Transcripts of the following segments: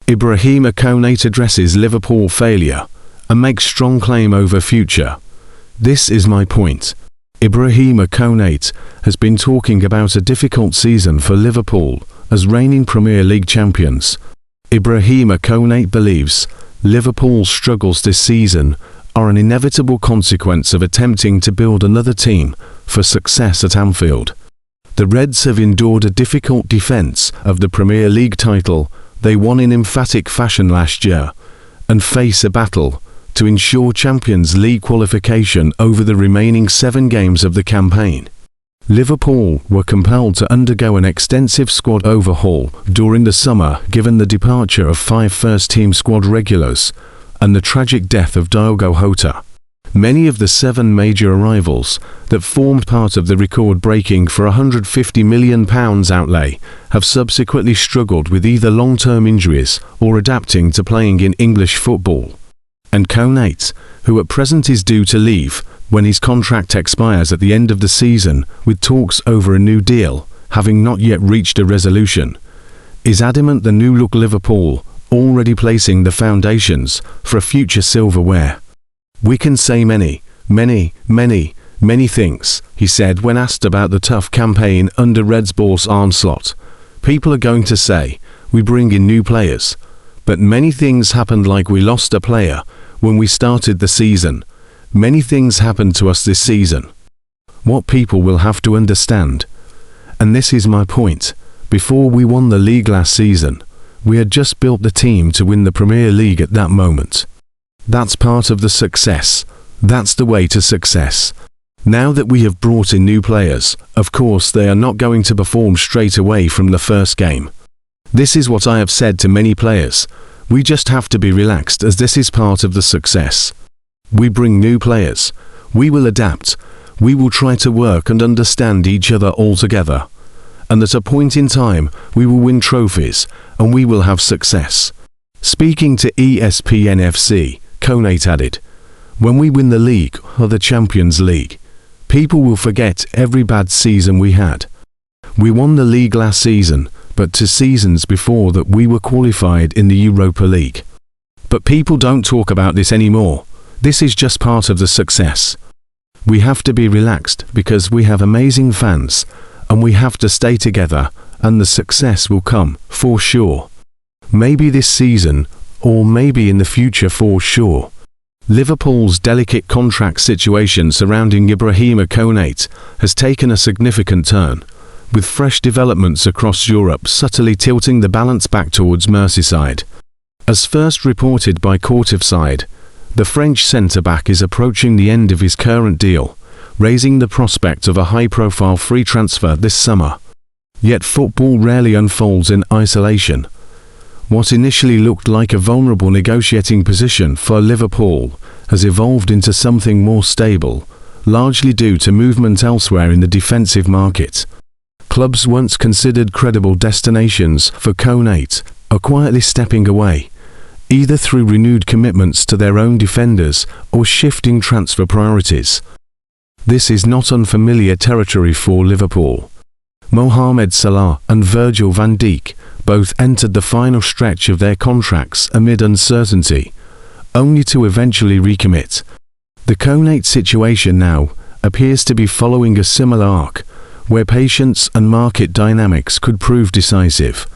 Ibrahima Konate addresses Liverpool failure and makes strong claim over future. This is my point. Ibrahima Konate has been talking about a difficult season for Liverpool as reigning Premier League champions. Ibrahima Konate believes Liverpool's struggles this season are an inevitable consequence of attempting to build another team for success at Anfield. The Reds have endured a difficult defence of the Premier League title they won in emphatic fashion last year, and face a battle to ensure Champions League qualification over the remaining 7 games of the campaign. Liverpool were compelled to undergo an extensive squad overhaul during the summer given the departure of 5 first-team squad regulars and the tragic death of Diogo Jota. Many of the 7 major arrivals that formed part of the record-breaking for £150 million outlay have subsequently struggled with either long-term injuries or adapting to playing in English football. And Konate, who at present is due to leave when his contract expires at the end of the season with talks over a new deal having not yet reached a resolution, is adamant the new-look Liverpool already placing the foundations for a future silverware. "We can say many things," he said when asked about the tough campaign under Reds boss Arneslot. "People are going to say, we bring in new players. But many things happened, like we lost a player when we started the season. Many things happened to us this season. What people will have to understand, and this is my point, before we won the league last season, we had just built the team to win the Premier League at that moment. That's part of the success. That's the way to success. Now that we have brought in new players, of course they are not going to perform straight away from the first game. This is what I have said to many players. We just have to be relaxed, as this is part of the success. We bring new players. We will adapt. We will try to work and understand each other all together. And at a point in time, we will win trophies, and we will have success." Speaking to ESPN FC, Konate added, "When we win the league or the Champions League, people will forget every bad season we had. We won the league last season, but 2 seasons before that we were qualified in the Europa League. But people don't talk about this anymore. This is just part of the success. We have to be relaxed because we have amazing fans, and we have to stay together, and the success will come, for sure. Maybe this season, or maybe in the future, for sure." Liverpool's delicate contract situation surrounding Ibrahima Konate has taken a significant turn, with fresh developments across Europe subtly tilting the balance back towards Merseyside. As first reported by Courtifside, the French centre-back is approaching the end of his current deal, raising the prospect of a high-profile free transfer this summer. Yet football rarely unfolds in isolation. What initially looked like a vulnerable negotiating position for Liverpool has evolved into something more stable, largely due to movement elsewhere in the defensive market. Clubs once considered credible destinations for Konate are quietly stepping away, either through renewed commitments to their own defenders or shifting transfer priorities. This is not unfamiliar territory for Liverpool. Mohammedsalah and Virgil van Dijk both entered the final stretch of their contracts amid uncertainty, only to eventually recommit. The Konate situation now appears to be following a similar arc, where patience and market dynamics could prove decisive.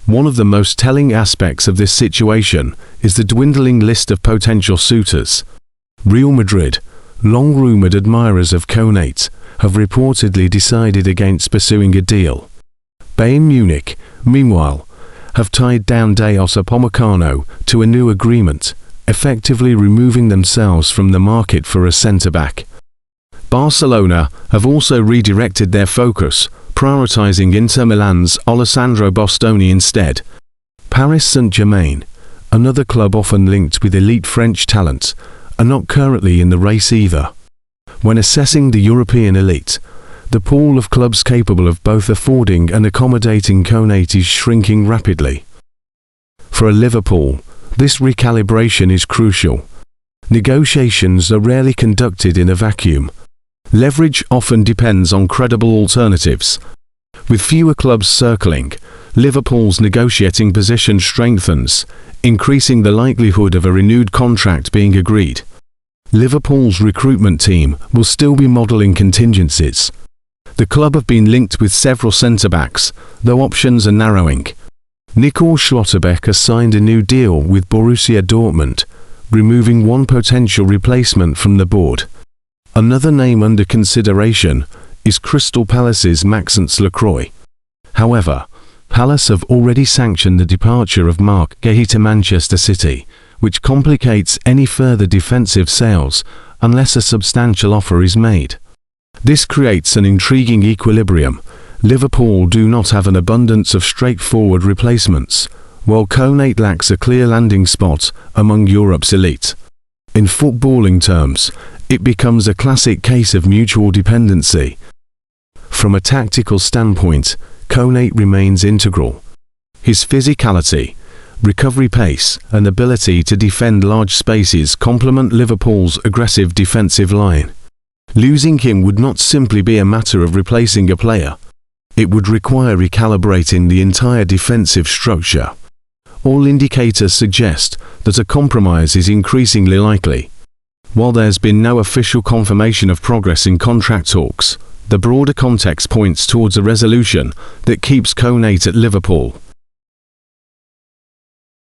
One of the most telling aspects of this situation is the dwindling list of potential suitors. Real Madrid, long-rumoured admirers of Konate, have reportedly decided against pursuing a deal. Bayern Munich, meanwhile, have tied down Dayot Upamecano to a new agreement, effectively removing themselves from the market for a centre-back. Barcelona have also redirected their focus, prioritising Inter Milan's Alessandro Bastoni instead. Paris Saint-Germain, another club often linked with elite French talent, are not currently in the race either. When assessing the European elite, the pool of clubs capable of both affording and accommodating Konate is shrinking rapidly. For Liverpool, this recalibration is crucial. Negotiations are rarely conducted in a vacuum. Leverage often depends on credible alternatives. With fewer clubs circling, Liverpool's negotiating position strengthens, increasing the likelihood of a renewed contract being agreed. Liverpool's recruitment team will still be modelling contingencies. The club have been linked with several centre-backs, though options are narrowing. Nikol Schlotterbeck has signed a new deal with Borussia Dortmund, removing one potential replacement from the board. Another name under consideration is Crystal Palace's Maxence Lacroix. However, Palace have already sanctioned the departure of Marc Guéhi to Manchester City, which complicates any further defensive sales unless a substantial offer is made. This creates an intriguing equilibrium. Liverpool do not have an abundance of straightforward replacements, while Konate lacks a clear landing spot among Europe's elite. In footballing terms, it becomes a classic case of mutual dependency. From a tactical standpoint, Konate remains integral. His physicality, recovery pace, and ability to defend large spaces complement Liverpool's aggressive defensive line. Losing him would not simply be a matter of replacing a player. It would require recalibrating the entire defensive structure. All indicators suggest that a compromise is increasingly likely. While there's been no official confirmation of progress in contract talks, the broader context points towards a resolution that keeps Konate at Liverpool.